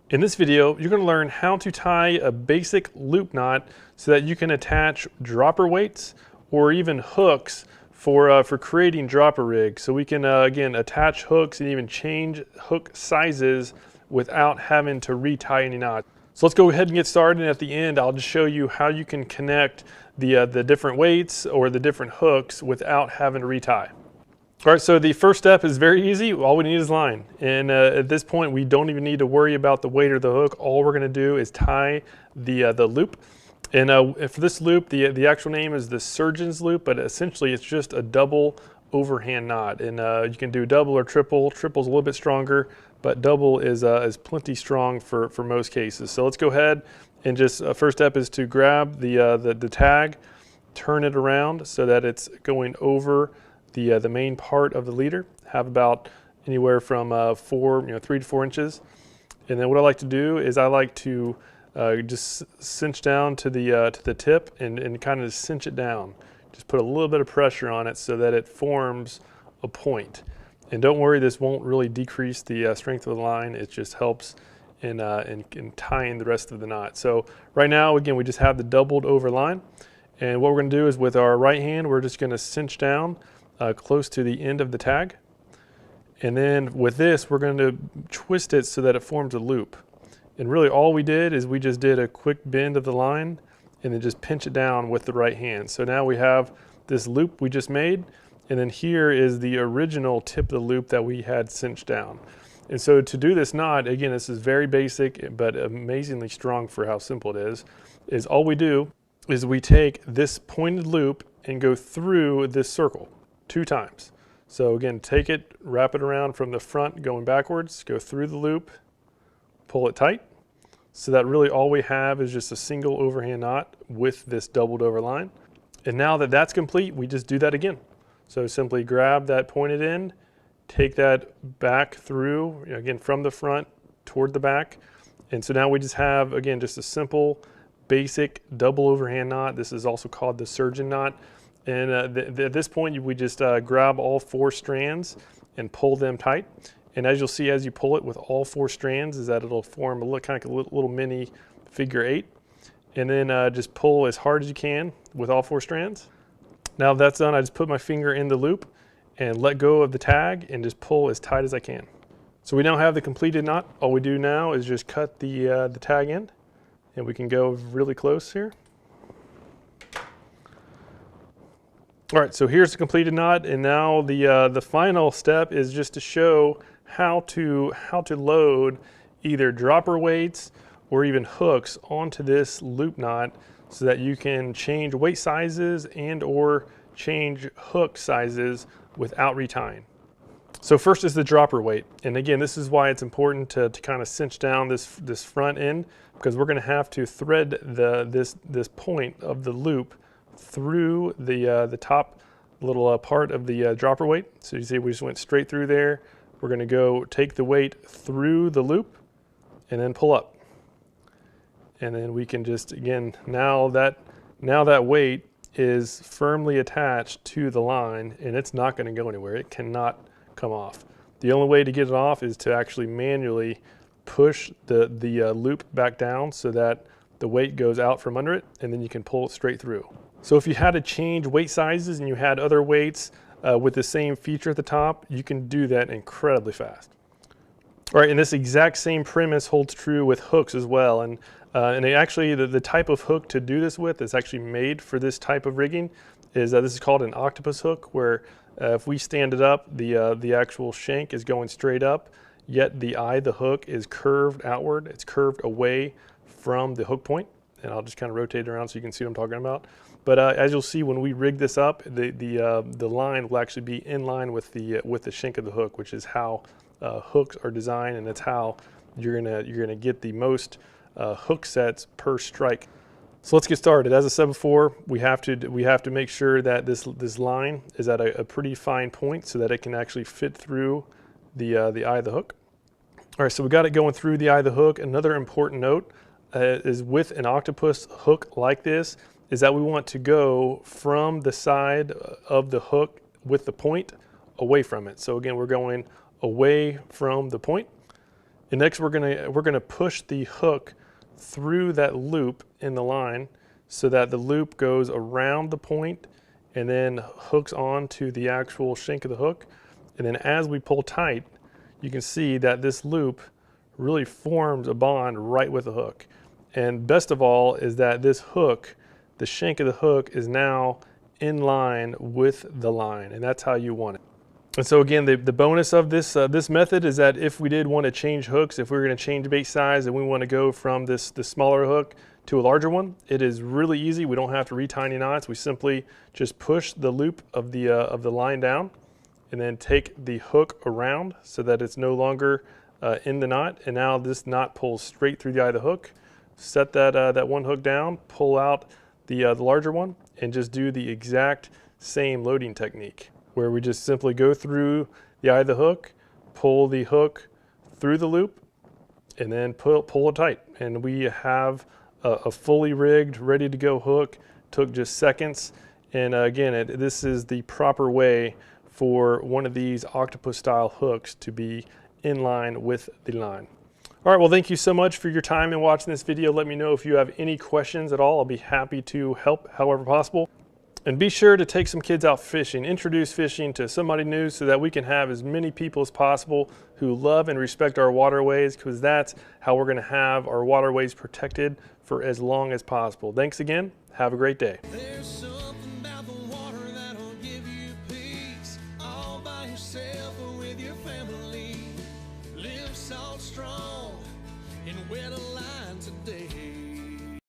In this video, you're going to learn how to tie a basic loop knot so that you can attach dropper weights or even hooks for creating dropper rigs. So we can, again, attach hooks and even change hook sizes without having to retie any knots. So let's go ahead and get started. And at the end, I'll just show you how you can connect the different weights or the different hooks without having to retie. All right, so the first step is very easy. All we need is line. And at this point, we don't even need to worry about the weight or the hook. All we're gonna do is tie the loop. And for this loop, the actual name is the surgeon's loop, but essentially it's just a double overhand knot. And you can do double or triple. Triple's a little bit stronger, but double is plenty strong for most cases. So let's go ahead and just, first step is to grab the tag, turn it around so that it's going over the main part of the leader. Have about anywhere from 3 to 4 inches. And then what I like to do is I like to just cinch down to the tip and kind of cinch it down. Just put a little bit of pressure on it so that it forms a point. And don't worry, this won't really decrease the strength of the line. It just helps in tying the rest of the knot. So right now, again, we just have the doubled over line. And what we're going to do is with our right hand, we're just going to cinch down close to the end of the tag. And then with this, we're going to twist it so that it forms a loop. And really all we did is we just did a quick bend of the line and then just pinch it down with the right hand. So now we have this loop we just made. And then here is the original tip of the loop that we had cinched down. And so to do this knot, again, this is very basic, but amazingly strong for how simple it is all we do is we take this pointed loop and go through this circle 2 times. So again, take it, wrap it around from the front going backwards, go through the loop, pull it tight. So that really all we have is just a single overhand knot with this doubled over line. And now that that's complete, we just do that again. So simply grab that pointed end, take that back through, again, from the front toward the back. And so now we just have, again, just a simple, basic double overhand knot. This is also called the surgeon knot. And at this point, we just grab all 4 strands and pull them tight. And as you'll see, as you pull it with all 4 strands, is that it'll form a little, kind of a little mini figure 8. And then just pull as hard as you can with all 4 strands. Now that that's done, I just put my finger in the loop and let go of the tag and just pull as tight as I can. So we now have the completed knot. All we do now is just cut the tag end, and we can go really close here. All right, so here's the completed knot, and now the final step is just to show how to load either dropper weights or even hooks onto this loop knot so that you can change weight sizes and or change hook sizes without retying. So first is the dropper weight, and again, this is why it's important to kind of cinch down this front end, because we're going to have to thread this point of the loop through the top little part of the dropper weight. So you see we just went straight through there. We're going to go take the weight through the loop and then pull up. And then we can just, again, now that weight is firmly attached to the line and it's not going to go anywhere. It cannot come off. The only way to get it off is to actually manually push the loop back down so that the weight goes out from under it, and then you can pull it straight through. So if you had to change weight sizes and you had other weights with the same feature at the top, you can do that incredibly fast. All right, and this exact same premise holds true with hooks as well. And actually, the type of hook to do this with that's actually made for this type of rigging is this is called an octopus hook, where if we stand it up, the actual shank is going straight up, yet the eye of the hook is curved outward. It's curved away from the hook point. And I'll just kind of rotate it around so you can see what I'm talking about. But as you'll see, when we rig this up, the line will actually be in line with the shank of the hook, which is how hooks are designed, and that's how you're gonna get the most hook sets per strike. So let's get started. As I said before, we have to make sure that this line is at a pretty fine point so that it can actually fit through the eye of the hook. All right, so we got it going through the eye of the hook. Another important note is with an octopus hook like this is that we want to go from the side of the hook with the point away from it. So again, we're going away from the point. And next we're gonna push the hook through that loop in the line so that the loop goes around the point and then hooks on to the actual shank of the hook. And then as we pull tight, you can see that this loop really forms a bond right with the hook. And best of all is that this hook, the shank of the hook, is now in line with the line, and that's how you want it. And so again, the bonus of this method is that if we did want to change hooks, if we were going to change bait size and we want to go from the smaller hook to a larger one, it is really easy. We don't have to retie any knots. We simply just push the loop of the line down and then take the hook around so that it's no longer in the knot. And now this knot pulls straight through the eye of the hook. Set that one hook down, pull out the larger one, and just do the exact same loading technique, where we just simply go through the eye of the hook, pull the hook through the loop, and then pull it tight. And we have a fully rigged, ready to go hook. Took just seconds. And again, this is the proper way for one of these octopus style hooks to be in line with the line. All right, well, thank you so much for your time and watching this video. Let me know if you have any questions at all. I'll be happy to help however possible. And be sure to take some kids out fishing, introduce fishing to somebody new so that we can have as many people as possible who love and respect our waterways, because that's how we're gonna have our waterways protected for as long as possible. Thanks again, have a great day.